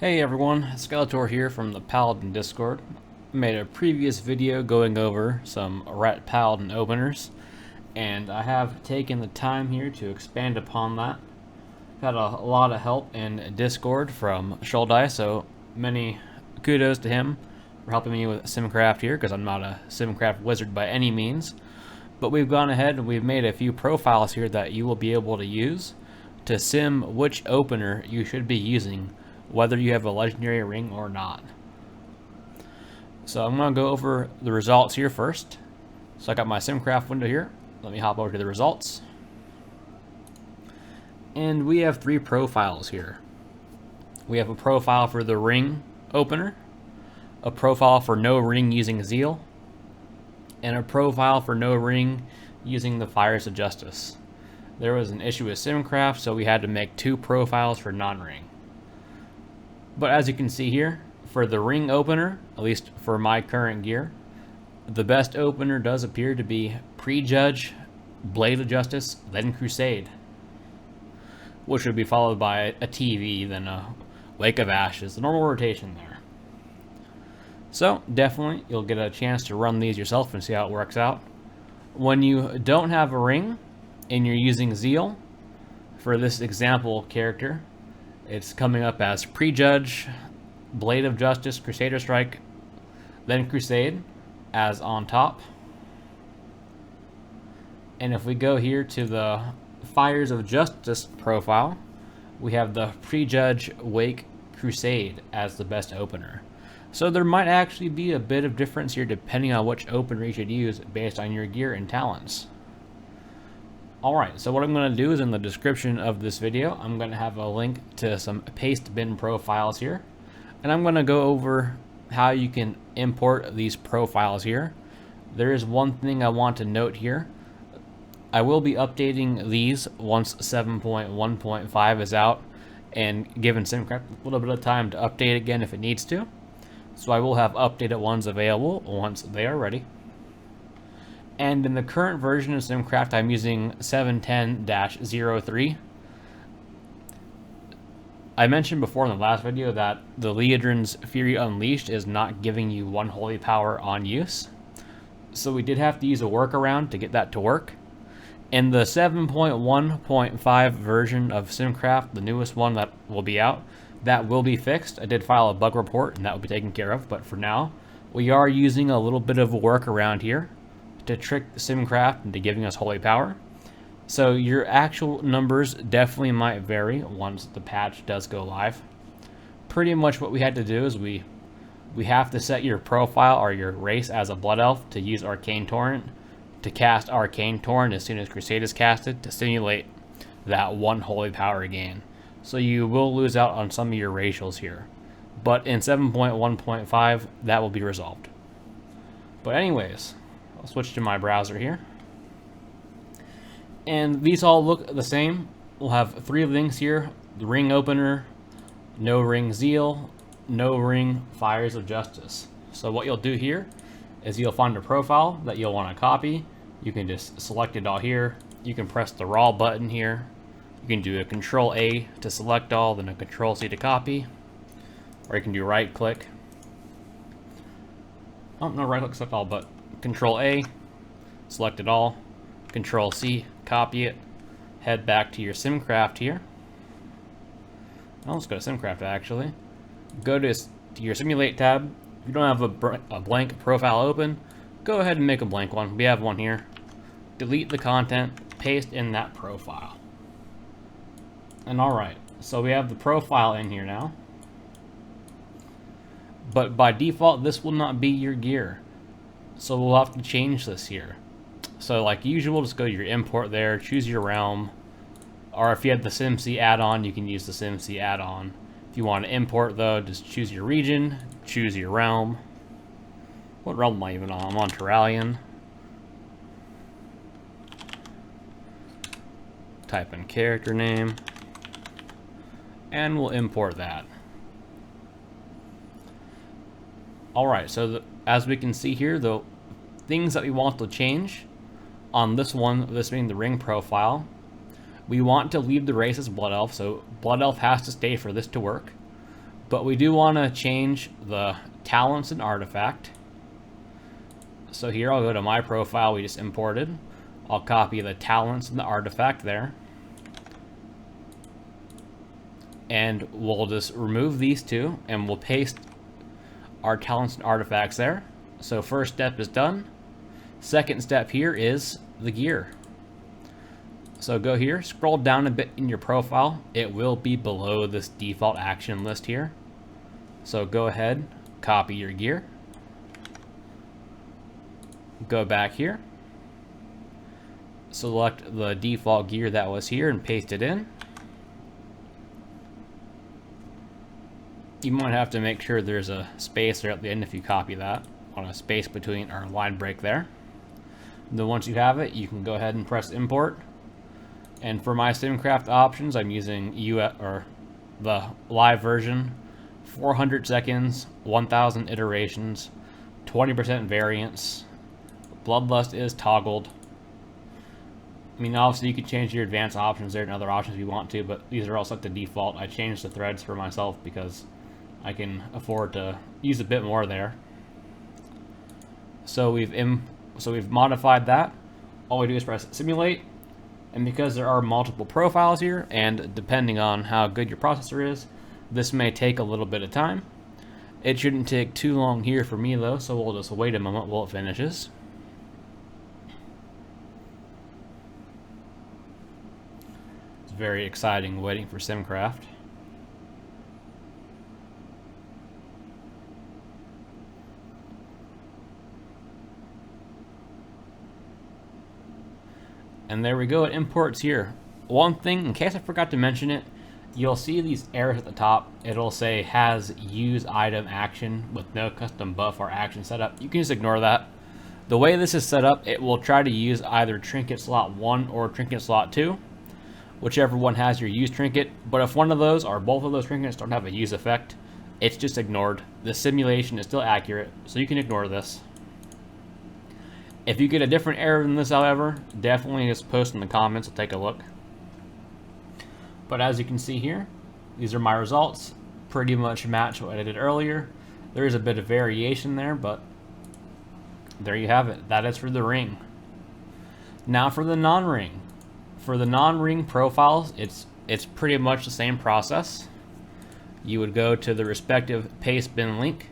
Hey everyone, Skeletor here from the Paladin Discord. I made a previous video going over some Ret Paladin openers, and I have taken the time here to expand upon that. I've had a lot of help in Discord from Sholdai, so many kudos to him for helping me with Simcraft here, because I'm not a Simcraft wizard by any means. But we've gone ahead and we've made a few profiles here that you will be able to use to sim which opener you should be using, whether you have a legendary ring or not. So I'm going to go over the results here first. So I got my Simcraft window here. Let me hop over to the results. And we have three profiles here. We have a profile for the ring opener, a profile for no ring using Zeal, and a profile for no ring using the Fires of Justice. There was an issue with Simcraft, so we had to make two profiles for non-ring. But as you can see here, for the ring opener, at least for my current gear, the best opener does appear to be Prejudge, Blade of Justice, then Crusade, which would be followed by a TV, then a Wake of Ashes, the normal rotation there. So definitely you'll get a chance to run these yourself and see how it works out. When you don't have a ring and you're using Zeal, for this example character, it's coming up as Prejudge, Blade of Justice, Crusader Strike, then Crusade as on top. And if we go here to the Fires of Justice profile, we have the Prejudge, Wake, Crusade as the best opener. So there might actually be a bit of difference here depending on which opener you should use based on your gear and talents. Alright, so what I'm going to do is in the description of this video, I'm going to have a link to some paste bin profiles here. And I'm going to go over how you can import these profiles here. There is one thing I want to note here. I will be updating these once 7.1.5 is out and given Simcraft a little bit of time to update again if it needs to. So I will have updated ones available once they are ready. And in the current version of Simcraft, I'm using 7.10-03. I mentioned before in the last video that the Liedrin's Fury Unleashed is not giving you one holy power on use. So we did have to use a workaround to get that to work. In the 7.1.5 version of Simcraft, the newest one that will be out, that will be fixed. I did file a bug report and that will be taken care of, but for now, we are using a little bit of a workaround here to trick Simcraft into giving us holy power. So your actual numbers definitely might vary once the patch does go live. Pretty much what we had to do is we have to set your profile or your race as a Blood Elf to use Arcane Torrent, to cast Arcane Torrent as soon as Crusade is casted to simulate that one holy power gain. So you will lose out on some of your racials here. But in 7.1.5, that will be resolved. But anyways, I'll switch to my browser here. And these all look the same. We'll have three links here: the ring opener, no ring Zeal, no ring Fires of Justice. So what you'll do here is you'll find a profile that you'll want to copy. You can just select it all here. You can press the raw button here. You can do a Control A to select all, then a Control C to copy. Or you can do right click. Oh, no, right click select all, but Control A, select it all, Control C, copy it, head back to your Simcraft here. Oh, let's go to Simcraft actually. Go to your Simulate tab. If you don't have a blank profile open, go ahead and make a blank one. We have one here. Delete the content, paste in that profile. And alright, so we have the profile in here now. But by default, this will not be your gear. So we'll have to change this here. So like usual, just go to your import there, choose your realm. Or if you have the SimC add-on, you can use the SimC add-on. If you want to import though, just choose your region, choose your realm. What realm am I even on? I'm on Terralion. Type in character name. And we'll import that. Alright, so as we can see here, the things that we want to change on this one, this being the ring profile, we want to leave the race as Blood Elf, so Blood Elf has to stay for this to work. But we do want to change the talents and artifact. So here I'll go to my profile we just imported. I'll copy the talents and the artifact there. And we'll just remove these two and we'll paste our talents and artifacts there. So first step is done. Second step here is the gear. So go here, scroll down a bit in your profile. It will be below this default action list here. So go ahead, copy your gear. Go back here. Select the default gear that was here and paste it in. You might have to make sure there's a space there at the end if you copy that, on a space between our line break there. And then once you have it, you can go ahead and press import. And for my SimCraft options, I'm using the live version, 400 seconds, 1000 iterations, 20% variance. Bloodlust is toggled. I mean, obviously you can change your advanced options there and other options if you want to, but these are all set to default. I changed the threads for myself because I can afford to use a bit more there. So we've modified that. All we do is press simulate, and because there are multiple profiles here, and depending on how good your processor is, this may take a little bit of time. It shouldn't take too long here for me though, so we'll just wait a moment while it finishes. It's very exciting waiting for SimCraft. And there we go, it imports here. One thing, in case I forgot to mention it, you'll see these arrows at the top. It'll say has use item action with no custom buff or action setup. You can just ignore that. The way this is set up, it will try to use either trinket slot 1 or trinket slot 2, whichever one has your use trinket. But if one of those or both of those trinkets don't have a use effect, it's just ignored. The simulation is still accurate, so you can ignore this. If you get a different error than this, however, definitely just post in the comments. I'll take a look. But as you can see here, these are my results. Pretty much match what I did earlier. There is a bit of variation there, but there you have it. That is for the ring. Now for the non-ring. For the non-ring profiles, it's pretty much the same process. You would go to the respective paste bin link.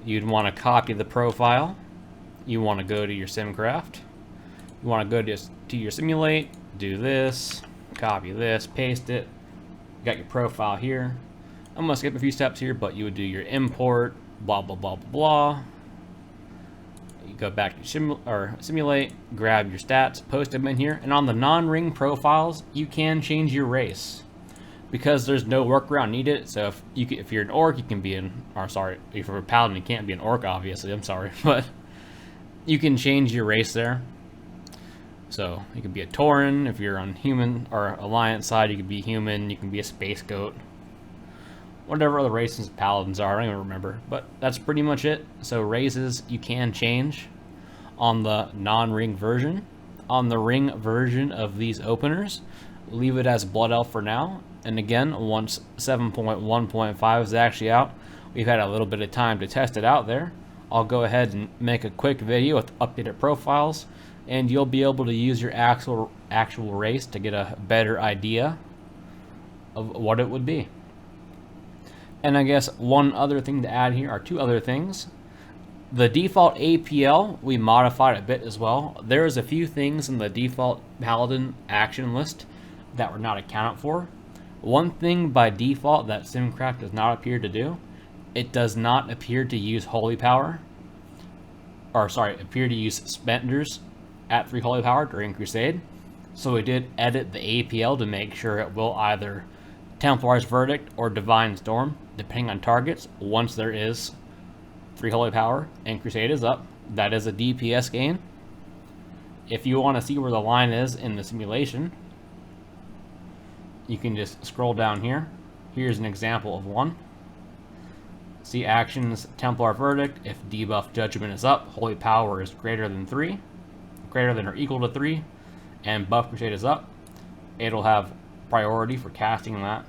You'd want to copy the profile. You want to go to your SimCraft. You want to go to your simulate, do this, copy this, paste it. You got your profile here. I'm going to skip a few steps here, but you would do your import, blah, blah, blah, blah, blah. You go back to simulate, grab your stats, post them in here. And on the non-ring profiles, you can change your race because there's no workaround needed. So if you're an orc, you can be if you're a paladin, you can't be an orc, obviously. I'm sorry, but you can change your race there. So you can be a Tauren if you're on human or alliance side. You can be human. You can be a space goat. Whatever other races paladins are, I don't even remember. But that's pretty much it. So races you can change on the non-ring version. On the ring version of these openers, leave it as Blood Elf for now. And again, once 7.1.5 is actually out, we've had a little bit of time to test it out there. I'll go ahead and make a quick video with updated profiles, and you'll be able to use your actual race to get a better idea of what it would be. And I guess one other thing to add here are two other things. The default APL, we modified a bit as well. There's a few things in the default Paladin action list that were not accounted for. One thing by default that SimCraft does not appear to do, it does not appear to use holy power, appear to use spenders at 3 holy power during Crusade. So we did edit the APL to make sure it will either Templar's Verdict or Divine Storm, depending on targets, once there is 3 holy power and Crusade is up. That is a DPS gain. If you want to see where the line is in the simulation, you can just scroll down here. Here's an example of one. See actions, Templar Verdict, if debuff Judgment is up, Holy Power is greater than or equal to 3, and buff Crusade is up, it'll have priority for casting that.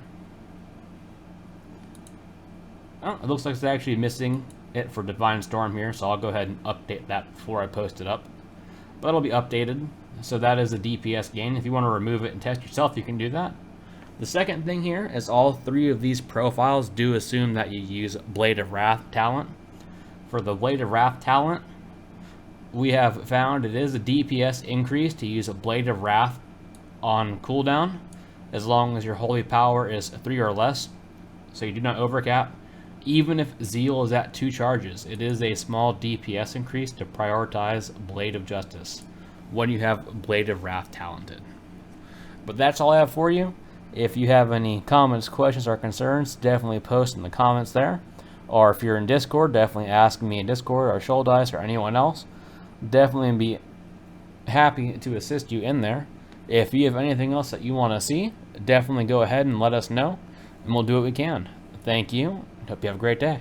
Oh, it looks like it's actually missing it for Divine Storm here, so I'll go ahead and update that before I post it up. But it'll be updated, so that is a DPS gain. If you want to remove it and test yourself, you can do that. The second thing here is all three of these profiles do assume that you use Blade of Wrath talent. For the Blade of Wrath talent, we have found it is a DPS increase to use a Blade of Wrath on cooldown, as long as your holy power is 3 or less, so you do not overcap. Even if Zeal is at 2 charges, it is a small DPS increase to prioritize Blade of Justice when you have Blade of Wrath talented. But that's all I have for you. If you have any comments, questions, or concerns, definitely post in the comments there. Or if you're in Discord, definitely ask me in Discord, or Shoal Dice, or anyone else. Definitely be happy to assist you in there. If you have anything else that you want to see, definitely go ahead and let us know, and we'll do what we can. Thank you. Hope you have a great day.